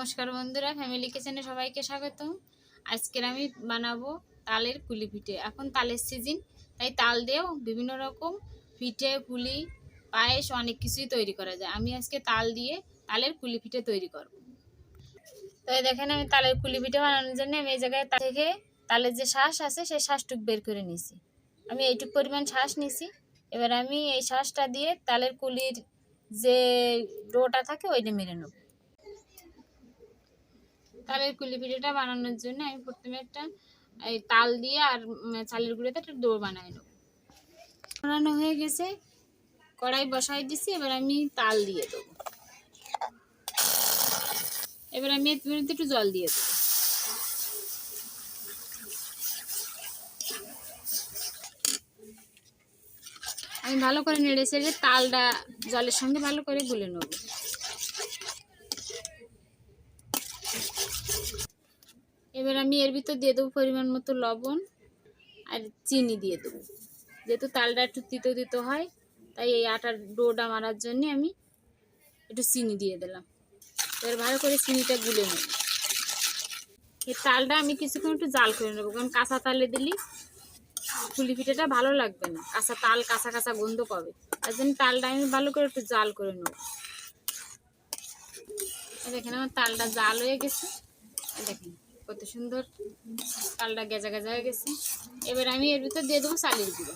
নমস্কার বন্ধুরা, ফ্যামিলি কিচেনে সবাইকে স্বাগতম। আজকের আমি বানাবো তালের পুলি পিঠে। এখন তালের সিজন, তাই তাল দিয়েও বিভিন্ন রকম পিঠে, পুলি, পায়েস অনেক কিছুই তৈরি করা যায়। আমি আজকে তাল দিয়ে তালের পুলি পিঠে তৈরি করব। তাই দেখেন, আমি তালের পুলি পিঠে বানানোর জন্য আমি এই জায়গায় থেকে তালের যে শাঁস আছে সেই শাঁসটুক বের করে নিয়েছি। আমি এইটুক পরিমাণ শাঁস নিয়েছি। এবার আমি এই শাঁসটা দিয়ে তালের কুলির যে ডোটা থাকে ওইটা মেরে নেব। তালের কুলি পিঠেটা বানানোর জন্য আমি প্রথমে একটা এই তাল দিয়ে আর চালের গুঁড়োতে একটা ডো বানাই নেব। বানানো হয়ে গেছে, কড়াই বসাই দিছি। এবার আমি তাল দিয়ে দেবো। এবার আমি এর মধ্যে একটু জল দিয়ে দেবো। আমি ভালো করে নেড়ে চেড়ে তালটা জলের সঙ্গে ভালো করে গুলে নেব। এবার আমি এর ভিতর দিয়ে দেবো পরিমাণ মতো লবণ আর চিনি দিয়ে দেবো। যেহেতু তালটা একটু তিতো তিতো হয়, তাই এই আটার ডোটা মারার জন্য আমি একটু চিনি দিয়ে দিলাম। এবার ভালো করে চিনিটা গুলে নেব। এই তালটা আমি কিছুক্ষণ একটু জাল করে নেবো, কারণ কাঁচা তালে দিলে পুলি পিঠেটা ভালো লাগবে না, কাঁচা তাল কাঁচা কাঁচা গন্ধ পাবে। তার জন্য তালটা আমি ভালো করে একটু জাল করে নেব। দেখেন আমার তালটা জাল হয়ে গেছে। দেখেন কত সুন্দর তালটা গেজা গেজা হয়ে গেছে। এবার আমি এর ভিতর দিয়ে দেবো চালের গুঁড়ো।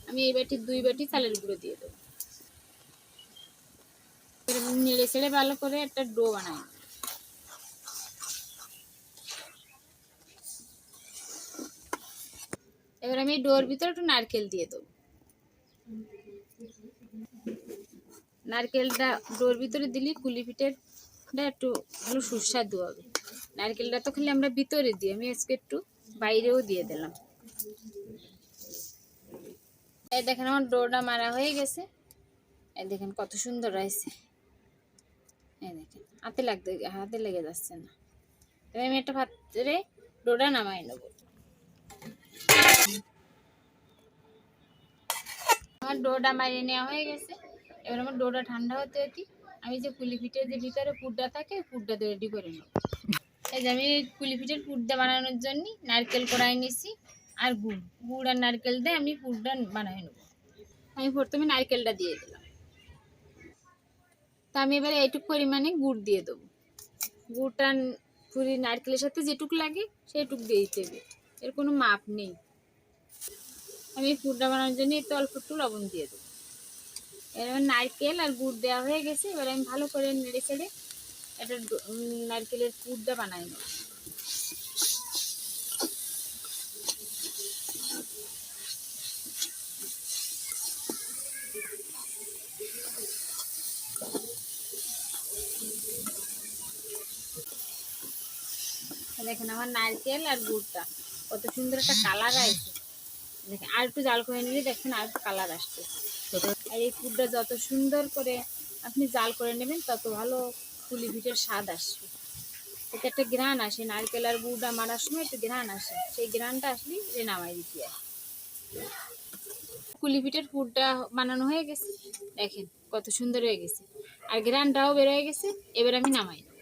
আমি এই বাটি 2 বাটি চালের গুঁড়ো দিয়ে দেবো। এবার নেড়ে ছেড়ে ভালো করে একটা ডো বানাই। এবার আমি ডোর ভিতরে একটু নারকেল দিয়ে দেবো। নারকেলটা ডোর ভিতরে দিলে পুলি পিঠেটা একটু ভালো সুস্বাদু হবে। নারকেলটা তো খালি আমরা ভিতরে দিই, আমি আজকে একটু বাইরেও দিয়ে দিলাম। এই দেখেন আমার ডোটা মারা হয়ে গেছে। এই দেখেন কত সুন্দর হয়েছে। এই দেখেন হাতে লেগে যাচ্ছে না। এবার আমি একটা পাত্রে ডোটা নামাই নেব। আমার ডোটা মারিয়ে নেওয়া হয়ে গেছে। এবার আমার ডোটা ঠান্ডা হতে হতে আমি যে পুলি পিঠের যে ভিতরে পুরটা থাকে পুরটা রেডি করে নেব। এই যে আমি পুলি পিঠের পুরটা বানানোর জন্য নারকেল কড়াই নিছি আর গুড় আর নারকেল দিয়ে আমি পুরটা বানাই নেব। আমি প্রথমে নারকেলটা দিয়ে দিলাম। তা আমি এবারে এইটুকু পরিমাণে গুড় দিয়ে দেবো। গুড়টা পুরি নারকেলের সাথে যেটুক লাগে সেইটুক দিয়ে দিতে হবে, এর কোনো মাপ নেই। আমি পুরটা বানানোর জন্য একটু অল্প একটু লবণ দিয়ে দেবো। এবার নারকেল আর গুড় দেওয়া হয়ে গেছে। এবার আমি ভালো করে নেড়ে চেড়ে একটা নারকেলের পুরটা বানাই নেব। দেখেন আমার নারকেল আর গুড়টা কত সুন্দর একটা কালার আসছে। দেখেন আর একটু জাল করে নিলে দেখেন আর একটু কালার আসছে। আর এই পুরটা যত সুন্দর করে আপনি জাল করে নেবেন তত ভালো পুলি পিঠের স্বাদ আসবে। এতে একটা ঘ্রাণ আসে, নারকেল আর গুড়টা মারার সময় একটা ঘ্রাণ আসে, সেই ঘ্রাণটা আসলে নামাই দিতে হয়। পুলি পিঠের পুরটা বানানো হয়ে গেছে। দেখেন কত সুন্দর হয়ে গেছে আর ঘ্রাণটাও বের হয়ে গেছে। এবার আমি নামাই নেব।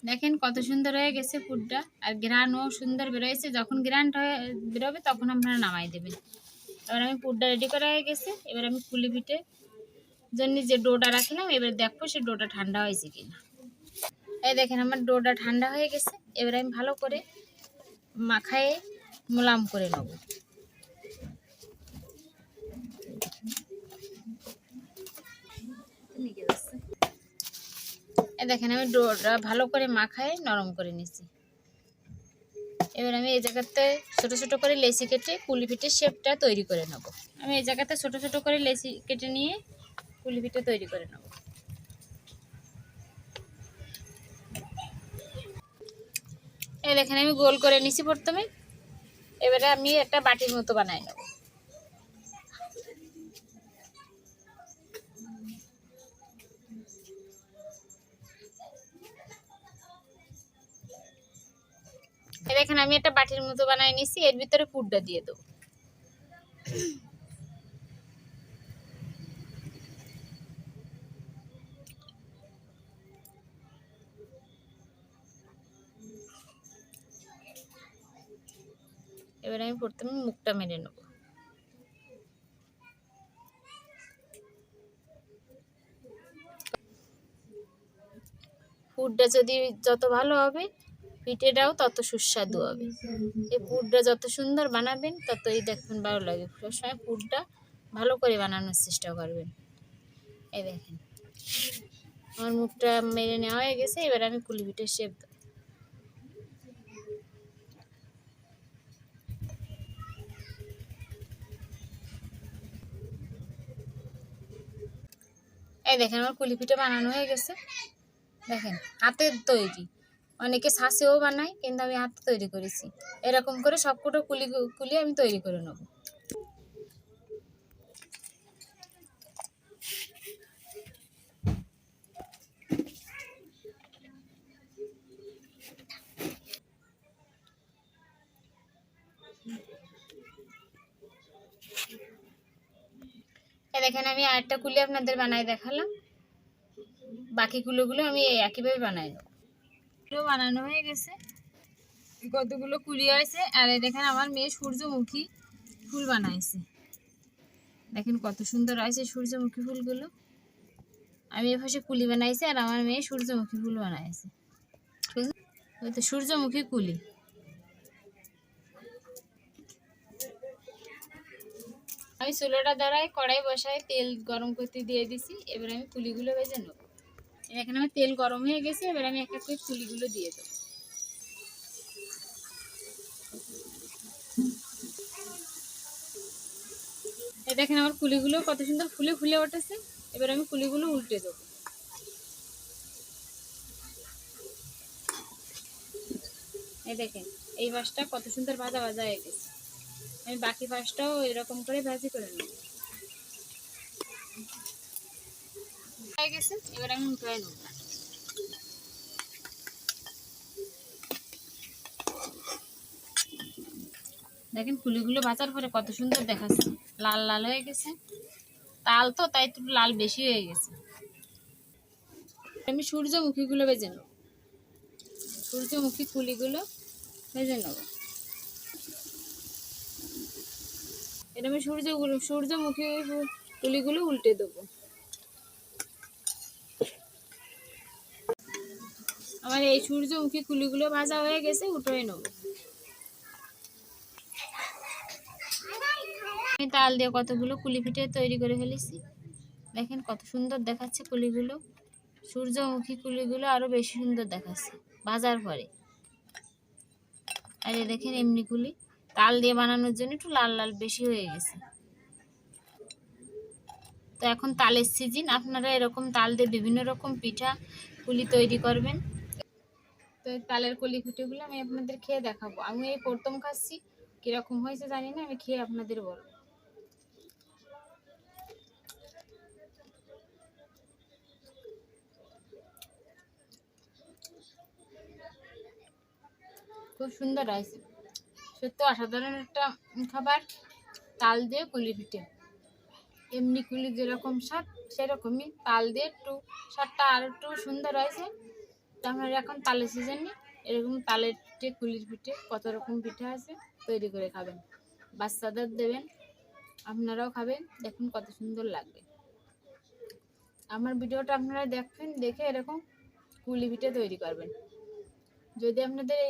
দেখেন কত সুন্দর হয়ে গেছে পুরটা আর ঘ্রাণও সুন্দর বেরোয়েছে। যখন ঘ্রাণটা বেরোবে তখন আপনারা নামাই দেবেন। এবার আমি পুরটা রেডি করা হয়ে গেছে। এবার আমি পুলি পিঠে জন্য যে ডোটা রাখলাম এবার দেখবো সে ডোটা ঠান্ডা হয়েছে কিনা। এই দেখেন আমার ডোটা ঠান্ডা হয়ে গেছে। এবার আমি ভালো করে মাখায়ে মোলাম করে নেব। এই দেখেন আমি ডোটা ভালো করে মাখায়ে নরম করে নিছি। এবার আমি এই জায়গাতে ছোট ছোট করে লেচি কেটে পুলি পিঠের শেপটা তৈরি করে নেব। আমি এই জায়গাতে ছোট ছোট করে লেচি কেটে নিয়ে পুলি পিঠে তৈরি করে নেব। এই দেখেন আমি গোল করে নিছি প্রথমে। এবারে আমি একটা বাটির মতো বানাই নেব। এই দেখেন আমি একটা বাটির মতো বানাই নিছি। এর ভিতরে পুরটা দিয়ে দেবো। এবার আমি প্রথমে মুখটা মেরে নেব। পুরটা যদি যত ভালো হবে পিঠেটাও তত সুস্বাদু হবে। এই পুরটা যত সুন্দর বানাবেন ততই দেখবেন ভালো লাগে। সবসময় পুরটা ভালো করে বানানোর চেষ্টা করবেন। এই দেখেন আমার মুখটা মেরে নেওয়া হয়ে গেছে, এবার আমি পুলি পিঠের শেপ দেব। এই দেখেন আমার পুলি পিঠে বানানো হয়ে গেছে। দেখেন হাতের তৈরি, অনেকে ছাঁচেও বানায় কিন্তু আমি হাতে তৈরি করেছি। এরকম করে সবকটা কুলি আমি তৈরি করে নেব। দেখেন আমি আরেকটা কুলি আপনাদের বানাই দেখালাম, বাকি কুলিগুলো আমি একইভাবে বানাই নেব। বানানো হয়ে গেছে, কতগুলো কুলি হয়েছে। আর দেখেন আমার মেয়ে সূর্যমুখী ফুল বানাইছে, দেখেন কত সুন্দর হয়েছে সূর্যমুখী ফুলগুলো। আমি এপাশে কুলি বানাইছি আর আমার মেয়ে সূর্যমুখী ফুল বানাইছে। তো সূর্যমুখী কুলি। আমি চুলোটা দ্বারাই কড়াই বসায় তেল গরম করতে দিয়ে দিছি। এবার আমি কুলিগুলো ভেজে নেব। এখানে আমার তেল গরম হয়ে গেছে, এবার আমি এক এক করে কুলিগুলো দিয়ে দেবো। দেখেন আমার কুলিগুলো কত সুন্দর ফুলে ফুলে উঠেছে। এবার আমি কুলিগুলো উল্টে দেবো। এই দেখেন এই পাশটা কত সুন্দর ভাজা ভাজা হয়ে গেছে। আমি বাকি পাশটাও এরকম করে ভাজি করে নেব। হয়ে গেছে, এবার আমি উঠাই নেব। দেখেন কুলিগুলো ভাজার পরে কত সুন্দর দেখাচ্ছে, লাল লাল হয়ে গেছে। তাল তো তাই একটু লাল বেশি হয়ে গেছে। আমি সূর্যমুখীগুলো ভেজে নেব। সূর্যমুখী কুলিগুলো ভেজে নেব। এটা আমি সূর্যমুখী কুলিগুলো উল্টে দেবো। আমার এই সূর্যমুখী কুলিগুলো ভাজা হয়ে গেছে, উঠে নেব। আমি তাল দিয়ে কতগুলো কুলি পিঠে তৈরি করে ফেলেছি। দেখেন কত সুন্দর দেখাচ্ছে কুলিগুলো। সূর্যমুখী কুলিগুলো আরো বেশি সুন্দর দেখাচ্ছে ভাজার পরে। আর দেখেন এমনি কুলি তাল দিয়ে বানানোর জন্য একটু লাল লাল বেশি হয়ে গেছে। তো এখন তালের সিজন, আপনারা এরকম তাল দিয়ে বিভিন্ন রকম পিঠা কুলি তৈরি করবেন। তো তালের কুলি পিঠেগুলো আমি আপনাদের খেয়ে দেখাবো। আমি এই প্রথম খাচ্ছি, কিরকম হয়েছে জানি না, আমি খেয়ে আপনাদের বলবো। খুব সুন্দর হয়েছে, সত্যি অসাধারণ একটা খাবার। তাল দিয়ে কুলি পিঠে, এমনি কুলি যেরকম স্বাদ সেরকমই তাল দিয়ে একটু স্বাদটা আর একটু সুন্দর হয়েছে। তো আপনারা এখন তালের সিজনে এরকম তালের পিঠে কুলির পিঠে কত রকম পিঠে আছে তৈরি করে খাবেন, বাচ্চাদের দেবেন, আপনারাও খাবেন, দেখুন কত সুন্দর লাগবে। আমার ভিডিওটা আপনারা দেখবেন, দেখে এরকম কুলি পিঠে তৈরি করবেন। যদি আপনাদের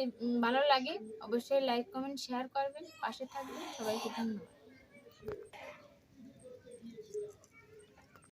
ভালো লাগে অবশ্যই লাইক কমেন্ট শেয়ার করবেন, পাশে থাকবেন। সবাইকে ধন্যবাদ।